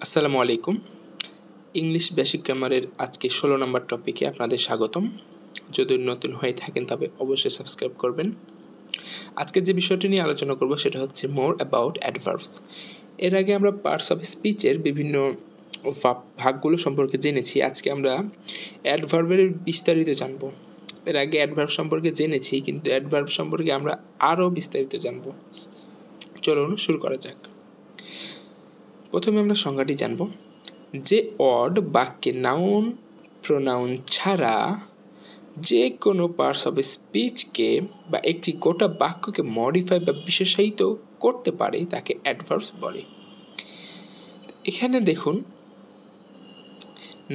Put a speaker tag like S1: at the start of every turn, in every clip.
S1: আসসালামু আলাইকুম। English basic গ্রামারের আজকে ১৬ নম্বর টপিকে আপনাদের স্বাগতম। যদি নতুন হয়ে থাকেন তবে অবশ্যই সাবস্ক্রাইব করবেন। আজকে যে বিষয়টি নিয়ে আলোচনা করব সেটা হচ্ছে মোর অ্যাবাউট অ্যাডভার্বস। এর আগে আমরা পার্টস অফ স্পিচের বিভিন্ন ভাগগুলো সম্পর্কে জেনেছি। আজকে আমরা অ্যাডভার্বের বিস্তারিত জানব। এর আগে অ্যাডভার্ব সম্পর্কে জেনেছি, কিন্তু অ্যাডভার্ব সম্পর্কে আমরা আরও বিস্তারিত জানব। চলুন শুরু করা যাক। প্রথমে আমরা সংজ্ঞাটি জানব। যে ওয়ার্ড বাক্যে নাউন প্রোনাউন ছাড়া যে কোনো পার্টস অফ স্পিচকে বা একটি গোটা বাক্যকে মডিফাই বা বিশেষায়িত করতে পারে তাকে অ্যাডভার্বস বলে। এখানে দেখুন,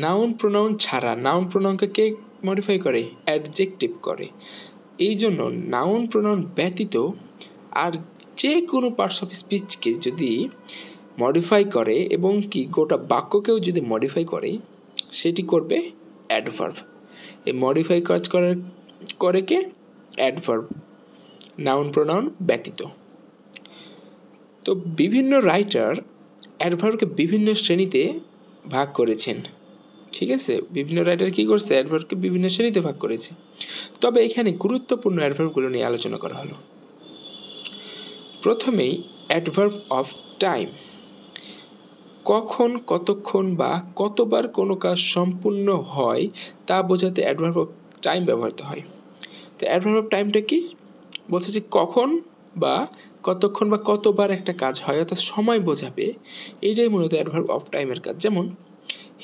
S1: নাউন প্রোনাউন ছাড়া, নাউন প্রোনাউনকে কে মডিফাই করে? অ্যাডজেক্টিভ করে। এই জন্য নাউন প্রোনাউন ব্যতীত আর যে কোনো পার্টস অফ স্পিচকে যদি মডিফাই করে এবং কি গোটা বাক্যকেও যদি মডিফাই করে, সেটি করবে অ্যাডভার্ব। এই মডিফাই কাজ করে কে? অ্যাডভার্ব, নাউন প্রোনাউন ব্যতীত। তো বিভিন্ন রাইটার অ্যাডভার্বকে বিভিন্ন শ্রেণীতে ভাগ করেছেন। ঠিক আছে, বিভিন্ন রাইটার কি করছে? অ্যাডভার্বকে বিভিন্ন শ্রেণীতে ভাগ করেছে। তবে এখানে গুরুত্বপূর্ণ অ্যাডভার্বগুলো নিয়ে আলোচনা করা হলো। প্রথমেই অ্যাডভার্ব অফ টাইম। কখন, কতক্ষণ বা কতবার কোনো কাজ সম্পূর্ণ হয় তা বোঝাতে অ্যাডভার্ব অফ টাইম ব্যবহৃত হয়। তো অ্যাডভার্ব অফ টাইমটা কি বলছে? যে কখন বা কতক্ষণ বা কতবার একটা কাজ হয়, অর্থাৎ সময় বোঝাবে। এইটাই মূলত অ্যাডভার্ব অফ টাইমের কাজ। যেমন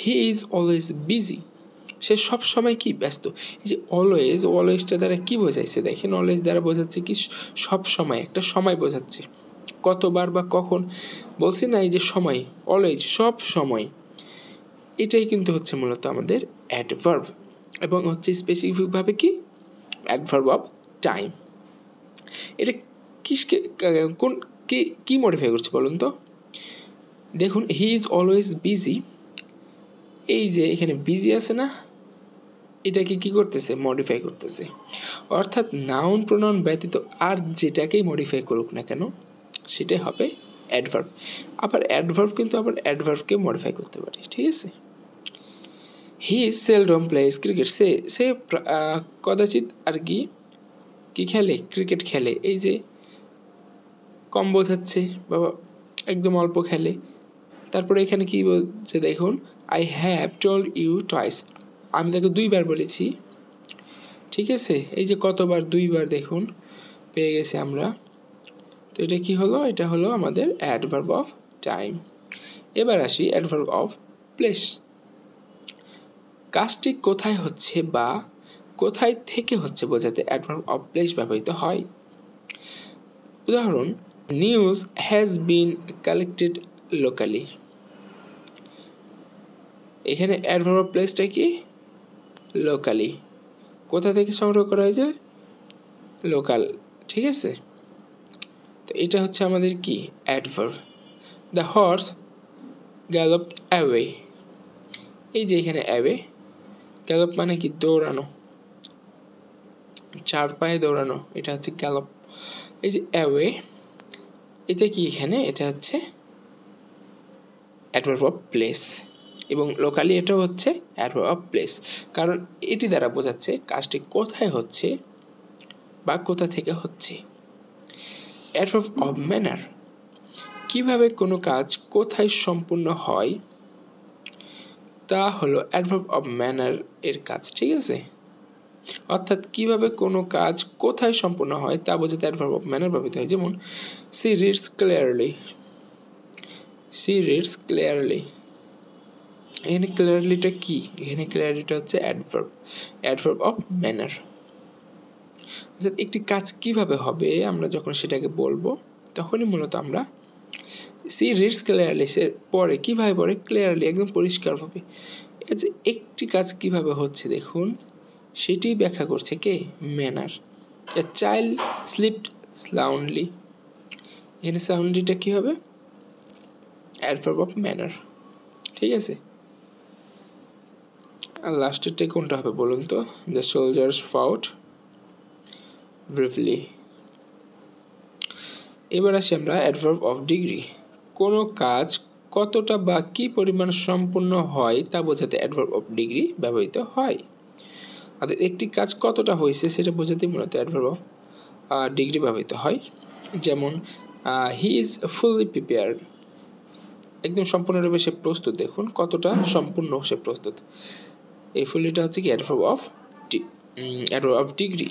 S1: হি ইজ অলওয়েজ বিজি, সে সব সময় কি ব্যস্ত। এই যে অলওয়েজটা দ্বারা কি বোঝাইছে দেখেন, অলওয়েজ দ্বারা বোঝাচ্ছে কি সব সময়, একটা সময় বোঝাচ্ছে। কতবার বা কখন বলছি না, এই যে সময়, অলওয়েজ সব সময়, এটাই কিন্তু হচ্ছে মূলত আমাদের অ্যাডভার্ব এবং হচ্ছে স্পেসিফিকভাবে কি অ্যাডভার্ব অফ টাইম। এটা কোন কি মডিফাই করছে বলুন তো? দেখুন, হি ইজ অলওয়েজ বিজি, এই যে এখানে বিজি আছে না, এটাকে কি করতেছে? মডিফাই করতেছে। অর্থাৎ নাউন প্রোনাউন ব্যতীত আর যেটাকেই মডিফাই করুক না কেন, সেটাই হবে অ্যাডভার্ব। আবার অ্যাডভার্ব কিন্তু আবার অ্যাডভার্বকে মডিফাই করতে পারে। ঠিক আছে, হি সেলডম প্লেস ক্রিকেট, সে কদাচিৎ আর কি খেলে? ক্রিকেট খেলে। এই যে কম বোঝাচ্ছে বা একদম অল্প খেলে। তারপরে এখানে কি বলছে দেখুন, I have told you twice, আমি তাকে 2বার বলেছি। ঠিক আছে, এই যে কতবার? 2বার, দেখুন পেয়ে গেছি আমরা। তো এটা কি হলো? এটা হলো আমাদের অ্যাডভার্ব অফ টাইম। এবার আসি অ্যাডভার্ব অফ প্লেস। কাজটি কোথায় হচ্ছে বা কোথায় থেকে হচ্ছে বোঝাতে অ্যাডভার্ব অফ প্লেস ব্যবহৃত হয়। উদাহরণ, news has been collected locally. এখানে অ্যাডভার্ব অফ প্লেসটা কি? লোকালি। কোথা থেকে সংগ্রহ করা হয়েছে? লোকাল। ঠিক আছে, তো এটা হচ্ছে আমাদের কি? Adverb. The horse galloped away, এই যে এখানে অ্যাওয়ে, গ্যালপ মানে কি? দৌড়ানো, চার পায়ে দৌড়ানো, এটা হচ্ছে গ্যালপ। এই যে অ্যাওয়ে, এটা কি? এখানে এটা হচ্ছে অ্যাডভার্ব অফ প্লেস, এবং লোকালি এটাও হচ্ছে অ্যাডভার্ব অফ প্লেস, কারণ এটি দ্বারা বোঝাচ্ছে কাজটি কোথায় হচ্ছে বা কোথা থেকে হচ্ছে। অ্যাডভার্ব অফ ম্যানার, কিভাবে কোনো কাজ কোথায় সম্পূর্ণ হয় তা হলো অ্যাডভার্ব অফ ম্যানার এর কাজ। ঠিক আছে, অর্থাৎ কিভাবে কোনো কাজ কোথায় সম্পূর্ণ হয় তা বোঝাতে অ্যাডভার্ব অফ ম্যানার ব্যবহৃত হয়। যেমন she reads clearly, she reads clearly. এখানে ক্লিয়ারলিটা কি? এখানে ক্লিয়ারলিটা হচ্ছে অ্যাডভার্ব অফ ম্যানার। অর্থাৎ একটি কাজ কিভাবে হবে আমরা যখন সেটাকে বলবো, তখনই মূলত আমরা সি রিডস ক্লিয়ারলি, সে পড়ে, কিভাবে পড়ে? ক্লিয়ারলি, একদম পরিষ্কারভাবে। এই যে একটি কাজ কিভাবে হচ্ছে দেখুন, সেটি ব্যাখ্যা করছে কে? Manner. A child slipped soundly, এখানে সাউন্ডলিটা কি হবে? Adverb of manner. ঠিক আছে, আর লাস্টেরটাই কোনটা হবে বলুন তো? The soldiers fought bravely. এবার আসি আমরা অ্যাডভার্ব অফ ডিগ্রি। কোনো কাজ কতটা বা কি পরিমাণ সম্পূর্ণ হয় তা বোঝাতে অ্যাডভার্ব অফ ডিগ্রি ব্যবহৃত হয়। অর্থাৎ একটি কাজ কতটা হয়েছে সেটা বোঝাতে মূলত অ্যাডভার্ব অফ ডিগ্রি ব্যবহৃত হয়। যেমন হি ইজ ফুললি প্রিপেয়ার্ড, একদম সম্পূর্ণরূপে সে প্রস্তুত। দেখুন কতটা সম্পূর্ণ সে প্রস্তুত। এই ফুললিটা হচ্ছে কি adverb of degree.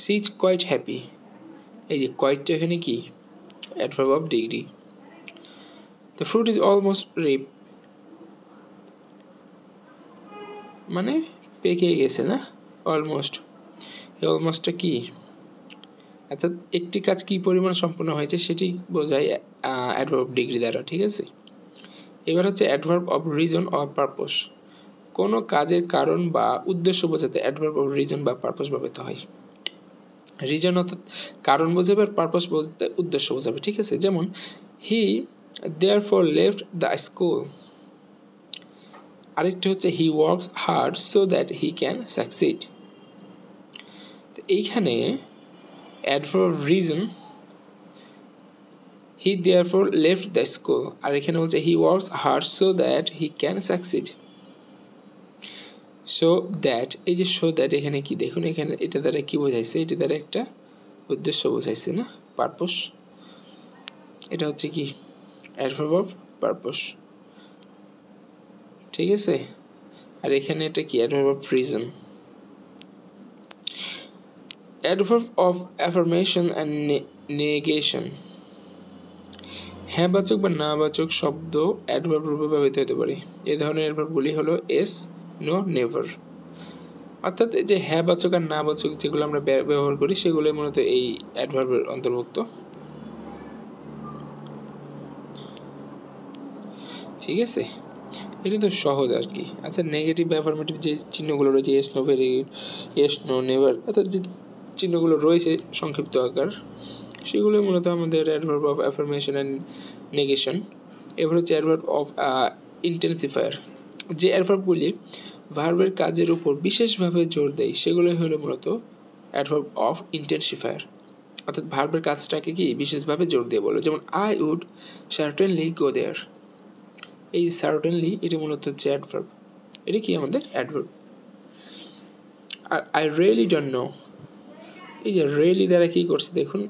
S1: She is quite happy, এই যে কোয়াইটটা এখানে কি adverb of degree. The fruit is almost ripe, মানে পেকে গেছে না, অলমোস্ট। এই অলমোস্টটা কি, অর্থাৎ একটি কাজ কি পরিমাণ সম্পূর্ণ হয়েছে সেটি বোঝায় অ্যাডভার্ব অফ ডিগ্রি দ্বারা, ঠিক আছে। এবার হচ্ছে adverb of reason or purpose. কোনো কাজের কারণ বা উদ্দেশ্য বোঝাতে অ্যাডভার্ব অফ রিজন বা পারপস ব্যবহৃত হয়। রিজন অর্থাৎ কারণ বোঝাবে, আর পারপস বলতে উদ্দেশ্য বোঝাবে, ঠিক আছে। যেমন he therefore left the school. আরেকটি হচ্ছে he works hard so that he can succeed. তো এইখানে adverb reason, he therefore left the school, আর এখানে হচ্ছে he works hard so that he can succeed. So that, এই যে সো দ্যাট এখানে কি দেখুন, এখানে এটা দ্বারা কি বোঝাইছে, এটা দ্বারা একটা উদ্দেশ্য বোঝাইছে না, পারপস। এটা হচ্ছে কি অ্যাডভার্ব অফ পারপস, ঠিক আছে। আর এখানে এটা কি adverb of reason. Adverb of affirmation and negation. হ্যাঁ বাচক বা না বাচক শব্দ অ্যাডভার্ব রূপে ব্যবহৃত হতে পারে। এই ধরনের অ্যাডভার্বগুলি হলো এস, নো, নেভার। অর্থাৎ যে হ্যাঁ বাচক আর না বাচক যেগুলো আমরা ব্যবহার করি সেগুলো মূলত এই অ্যাডভার্বের অন্তর্ভুক্ত, ঠিক আছে। এটা তো সহজ আর কি। আচ্ছা, নেগেটিভ অ্যাফার্মেটিভ যে চিহ্নগুলো রয়েছে, yes, no, very, yes, no, never, অর্থাৎ যে চিহ্নগুলো রয়েছে সংক্ষিপ্ত আকার, সেগুলো মূলত আমাদের adverb of affirmation and negation. এবার হচ্ছে অ্যাডভার্ব অফ ইন্টেন্সিফায়ার। যে অ্যাডভার্বগুলি ভার্বের কাজের উপর বিশেষভাবে জোর দেয় সেগুলোই হলো মূলত অ্যাডভার্ব অফ ইন্টেন্সিফায়ার। অর্থাৎ ভার্বের কাজটাকে কি বিশেষভাবে জোর দিয়ে বলো। যেমন I would certainly go there, এই সার্টেনলি এটা মূলত হচ্ছে অ্যাডভার্ব, এটা কি আমাদের অ্যাডভার্ব। আর আই রিয়েলি ডোন্ট নো, এই যে রিয়েলি দ্বারা কি করছে দেখুন,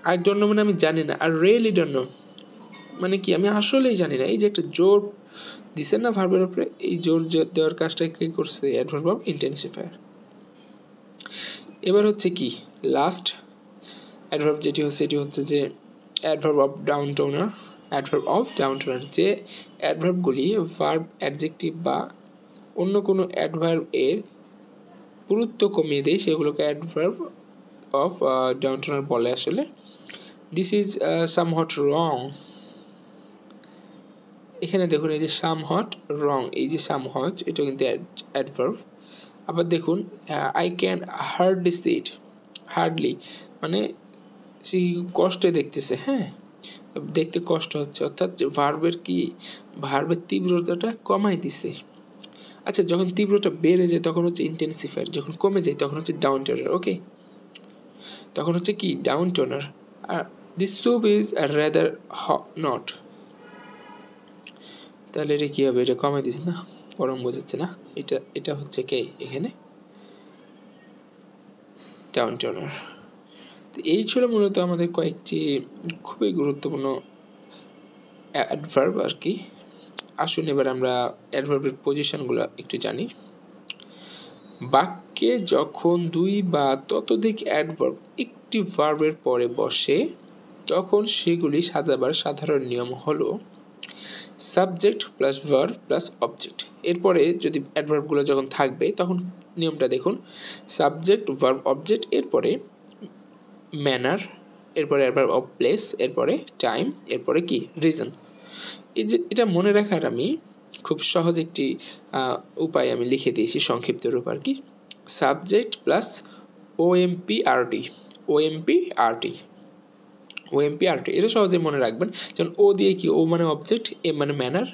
S1: আই ডোন্ট নো মানে আমি জানি না, আর রিয়েলি ডোন্ট নো মানে কি আমি আসলেই জানি না। এই যে একটা জোর দিছেন না ভার্বের উপরে, এই জোর দেওয়ার কাজটা কি করছে অ্যাডভার্ব অফ ইন্টেন্সিফায়ার। এবার হচ্ছে কি লাস্ট অ্যাডভার্ব যেটি হচ্ছে, এটি হচ্ছে যে adverb of down toner. Adverb of down toner, যে অ্যাডভার্বগুলি ভার্ব, অ্যাডজেক্টিভ বা অন্য কোনো অ্যাডভার্ব এর গুরুত্ব কমিয়ে দেয় সেগুলোকে অ্যাডভার্ব অফ ডাউন টোনার বলে আসলে। দিস ইজ সামহট রং, এখানে দেখুন এই যে সামহট রং, এই যে সামহট এটা কিন্তু অ্যাডভার্ব। আবার দেখুন I can hardly see it, hardly মানে সে কষ্টে দেখতেছে, হ্যাঁ দেখতে কষ্ট হচ্ছে, অর্থাৎ ভার্বের কি ভার্বের তীব্রতাটা কমাই দিছে। আচ্ছা, যখন তীব্রতা বেড়ে যায় তখন হচ্ছে ইন্টেন্সিফায়ার, যখন কমে যায় তখন হচ্ছে ডাউন টোনার। ওকে, তখন হচ্ছে কি ডাউন টোনার। আর this soup is rather not, তাহলে এটা কি হবে, এটা কমে দিস না, গরম বোঝাচ্ছে না, এটা হচ্ছে কে এখানে ডাউন টোনার। তো এই ছিল মূলত আমাদের কয়েকটি খুবই গুরুত্বপূর্ণ অ্যাডভার্ব আর কি। আসুন এবার আমরা অ্যাডভার্বের পজিশনগুলো একটু জানি। বাক্যে যখন দুই বা ততোধিক অ্যাডভার্ব একটি ভার্বের পরে বসে তখন সেগুলি সাজাবার সাধারণ নিয়ম হলো subject plus verb plus object. এরপরে যদি অ্যাডভার্বগুলো যখন থাকবে তখন নিয়মটা দেখুন, সাবজেক্ট ভার্ব অবজেক্ট, এরপরে ম্যানার, এরপরে অ্যাডভার্ব অফ প্লেস, এরপরে টাইম, এরপরে কি রিজন। এই যে এটা মনে রাখার আমি খুব সহজ একটি উপায় আমি লিখে দিয়েছি, সংক্ষিপ্ত রূপ আর কি। সাবজেক্ট প্লাস ওএমপিআরটি, ওএমপিআরটি, ওএমপিআরটি, এটা সহজে মনে রাখবেন। যেমন ও দিয়ে কি, ও মানে অবজেক্ট, এ মানে ম্যানার,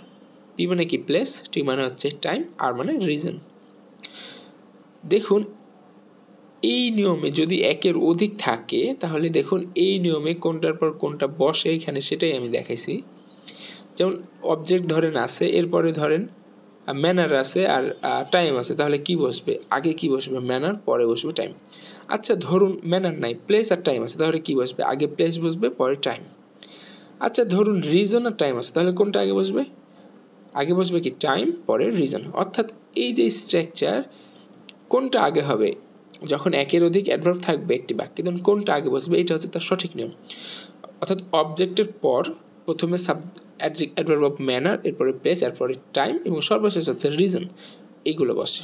S1: পি মানে কি প্লেস, টি মানে হচ্ছে টাইম, আর মানে রিজন। দেখুন এই নিয়মে যদি একের অধিক থাকে তাহলে দেখুন এই নিয়মে কোনটার পর কোনটা বসে এখানে সেটাই আমি দেখাইছি। যেমন অবজেক্ট ধরেন আছে, এরপরে ধরেন ম্যানার আছে আর টাইম আছে, তাহলে কি বসবে? আগে কি বসবে? ম্যানার, পরে বসবে টাইম। আচ্ছা ধরুন ম্যানার নাই, প্লেস আর টাইম আছে, তাহলে কি বসবে? আগে প্লেস বসবে, পরে টাইম। আচ্ছা ধরুন রিজন আর টাইম আছে, তাহলে কোনটা আগে বসবে? আগে বসবে কি টাইম, পরে রিজন। অর্থাৎ এই যে স্ট্রাকচার, কোনটা আগে হবে? যখন একের অধিক অ্যাডভার্ব থাকবে একটি বাক্যে, তখন কোনটা আগে বসবে, এটা হচ্ছে তার সঠিক নিয়ম। অর্থাৎ অবজেক্টের পর প্রথমে অ্যাডভার্ব অফ ম্যানার, এরপরে প্লেস, এরপরে টাইম এবং সর্বশেষ হচ্ছে রিজন, এইগুলো বসে।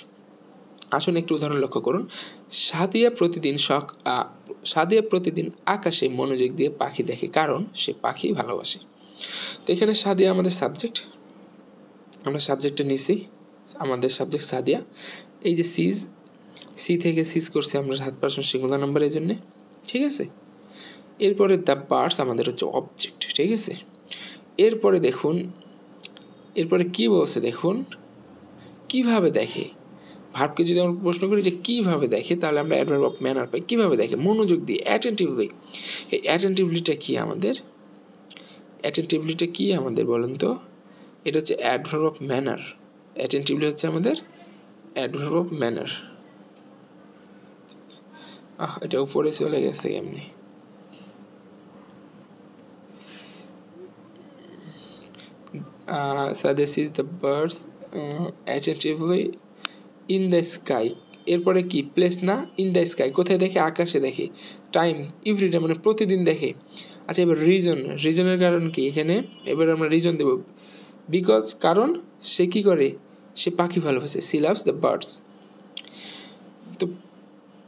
S1: আসুন একটু উদাহরণ লক্ষ্য করুন। সাদিয়া প্রতিদিন আকাশে মনোযোগ দিয়ে পাখি দেখে, কারণ সে পাখি ভালোবাসে। তো এখানে সাদিয়া আমাদের সাবজেক্ট, আমরা সাবজেক্টে নিছি, আমাদের সাবজেক্ট সাদিয়া। এই যে সি থেকে সিজ করছি আমরা 7% সিঙ্গুলার নাম্বারের জন্য, ঠিক আছে। এরপরে দ্য বার্ডস আমাদের হচ্ছে অবজেক্ট, ঠিক আছে। এরপরে দেখুন, এরপরে কি বলছে দেখুন, কিভাবে দেখে। ভার্বকে যদি আমরা প্রশ্ন করি যে কিভাবে দেখে, তাহলে আমরা অ্যাডভার্ব অফ ম্যানার পাই। কিভাবে দেখে? মনোযোগ দিয়ে, অ্যাটেন্টিভলি। এই অ্যাটেন্টিভলিটা কি আমাদের? অ্যাটেন্টিভলিটা কি আমাদের বলেন তো? এটা হচ্ছে অ্যাডভার্ব অফ ম্যানার। অ্যাটেন্টিভলি হচ্ছে আমাদের অ্যাডভার্ব অফ ম্যানার। এটা উপরে চলে গেছে এমনি। Sadia sees the birds attentively in the sky. এরপরে কি? প্লেস না, ইন দ্য স্কাই। কোথায় দেখে? আকাশে দেখে। টাইম, এভরিডে মানে প্রতিদিন দেখে। আচ্ছা এবার রিজনের কারণ কি এখানে? এবার আমরা রিজন দেব, বিকজ, কারণ সে কি করে? সে পাখি ভালোবাসে, সি লাভস দ্য বার্ডস। তো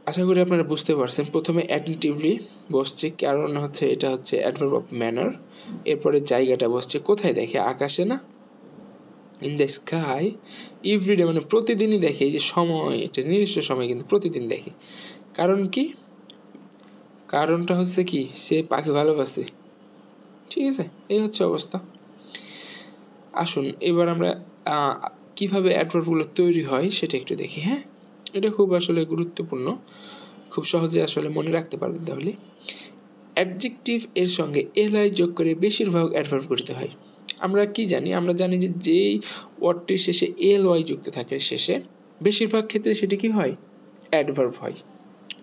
S1: আশা করি আপনারা বুঝতে পারছেন। প্রথমে অ্যাটেন্টিভলি বসছে, কারণ হচ্ছে এটা হচ্ছে অ্যাডভার্ব অফ ম্যানার। এরপরে জায়গাটা বসছে কোথায় দেখে? আকাশে না, ইন দ্য স্কাই। এভরিডে মানে প্রতিদিনই দেখে, এই যে সময়, এটা নির্দিষ্ট সময় কিন্তু প্রতিদিন দেখে। কারণ কি? কারণটা হচ্ছে কি? সে পাখি ভালোবাসে, ঠিক আছে। এই হচ্ছে অবস্থা। আসুন এবার আমরা কিভাবে অ্যাডভার্বগুলো তৈরি হয় সেটা একটু দেখি। হ্যাঁ, এটা খুব আসলে গুরুত্বপূর্ণ, খুব সহজে আসলে মনে রাখতে পারবেন। তাহলে অ্যাডজেক্টিভ এর সঙ্গে এলআই যোগ করে বেশিরভাগ অ্যাডভার্ব গঠিত হয়। আমরা কি জানি? আমরা জানি যে যেই ওয়ার্ডটির শেষে এল ওয়াই যুক্ত থাকে শেষে, বেশিরভাগ ক্ষেত্রে সেটি কি হয়? অ্যাডভার্ব হয়।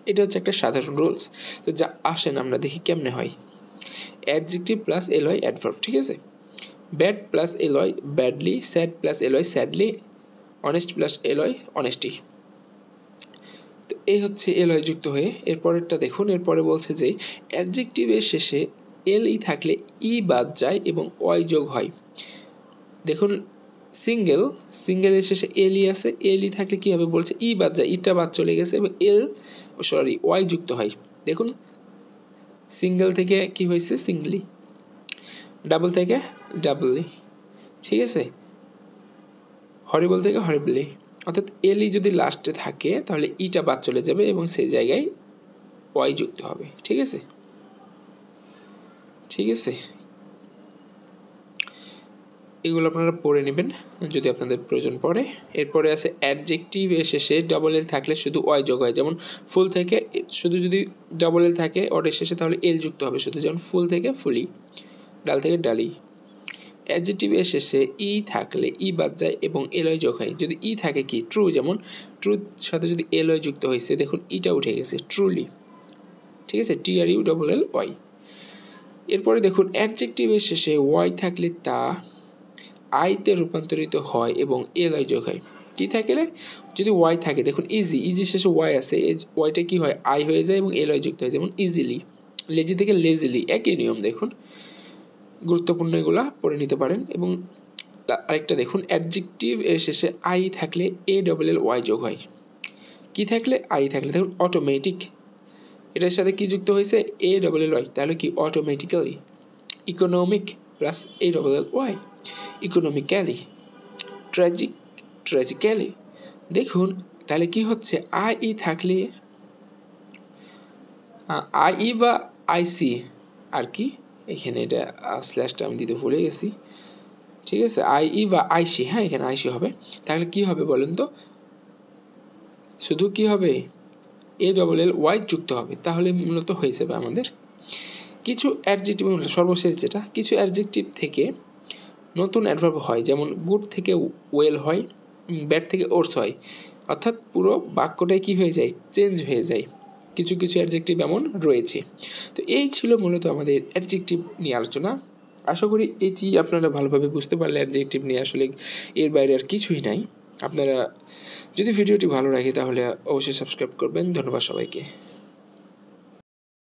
S1: এটা হচ্ছে একটা সাধারণ রুলস। তো যা আসেন আমরা দেখি কেমনে হয়। Adjective plus L Y adverb, ঠিক আছে। Bad plus L Y badly, sad plus L Y sadly, honest plus L Y honesty. তো এই হচ্ছে এল ওয়াই যুক্ত হয়ে। এরপরেরটা দেখুন, এরপরে বলছে যে অ্যাডজেক্টিভের শেষে এল ই থাকলে ই বাদ যায় এবং ওয়াই যোগ হয়। দেখুন সিঙ্গেলের শেষে এল ই আছে, এল ই থাকলে কি হবে? বলছে ই বাদ যায়, ইটা বাদ চলে গেছে এবং ওয়াই যুক্ত হয়। দেখুন সিঙ্গেল থেকে কি হয়েছে? সিঙ্গলি। ডাবল থেকে ডাবলি, ঠিক আছে। হরিবল থেকে হরিবলি। অর্থাৎ এল ই যদি লাস্টে থাকে তাহলে ইটা বাদ চলে যাবে এবং সেই জায়গায় ওয়াই যুক্ত হবে, ঠিক আছে। ঠিক আছে, এগুলো আপনারা পড়ে নেবেন যদি আপনাদের প্রয়োজন পড়ে। এরপরে আছে অ্যাডজেক্টিভ এর শেষে ডবল এল থাকলে শুধু ওয়াই যোগ হয়। যেমন ফুল থেকে শুধু যদি ডবল এল থাকে ওয়ার্ডের শেষে, তাহলে এল যুক্ত হবে শুধু। যেমন ফুল থেকে ফুলি, ডাল থেকে ডালি। অ্যাডজেক্টিভ এর শেষে ই থাকলে ই বাদ যায় এবং এল ওয়াই যোগ হয়। যদি ই থাকে কি? ট্রু, যেমন ট্রুথ সাথে যদি এল ওয়াই যুক্ত হয়েছে, দেখুন ইটা উঠে গেছে, ট্রুলি, ঠিক আছে। TRU double L Y. এরপরে দেখুন অ্যাডজেক্টিভের শেষে ওয়াই থাকলে তা আইতে রূপান্তরিত হয় এবং এল ওয়াই যোগ হয়। কি থাকলে? যদি ওয়াই থাকে, দেখুন ইজি শেষে ওয়াই আছে, এই ওয়াইটা কি হয়? আই হয়ে যায় এবং এল ওয়াই যুক্ত হয়। যেমন ইজিলি, লেজি থেকে লেজিলি, একই নিয়ম। দেখুন গুরুত্বপূর্ণ, এগুলা পড়ে নিতে পারেন। এবং আরেকটা দেখুন, অ্যাডজেক্টিভ এর শেষে আই থাকলে এ ডবল এল ওয়াই যোগ হয়। কি থাকলে? আই থাকলে। দেখুন অটোমেটিক, এটার সাথে কি যুক্ত হয়েছে? এ ডবল এল ওয়াই, তাহলে কি? Automatically. Economic plus A double L Y, economically. Tragically. দেখুন তাহলে কি হচ্ছে? আই ই থাকলে আই ই বা আইসি আর কি, এখানে এটা স্ল্যাশটা আমি দিতে ভুলে গেছি, ঠিক আছে। আই ই বা আইসি, হ্যাঁ এখানে আইসি হবে। তাহলে কি হবে বলেন তো? শুধু কি হবে? এ ডবল এল ওয়াই যুক্ত হবে, তাহলে মূলত হয়ে যাবে আমাদের। কিছু অ্যাডজেক্টিভ, সর্বশেষ যেটা, কিছু অ্যাডজেক্টিভ থেকে নতুন অ্যাডভার্ব হয়, যেমন গুড থেকে ওয়েল হয়, ব্যাড থেকে ওর্স হয়, অর্থাৎ পুরো বাক্যটাই কী হয়ে যায়, চেঞ্জ হয়ে যায়। কিছু কিছু অ্যাডজেক্টিভ এমন রয়েছে। তো এই ছিল মূলত আমাদের অ্যাডজেক্টিভ নিয়ে আলোচনা। আশা করি এটি আপনারা ভালোভাবে বুঝতে পারলে অ্যাডজেক্টিভ নিয়ে আসলে এর বাইরে আর কিছুই নাই। আপনারা যদি ভিডিওটি ভালো লাগে তাহলে অবশ্যই সাবস্ক্রাইব করবেন। ধন্যবাদ সবাইকে।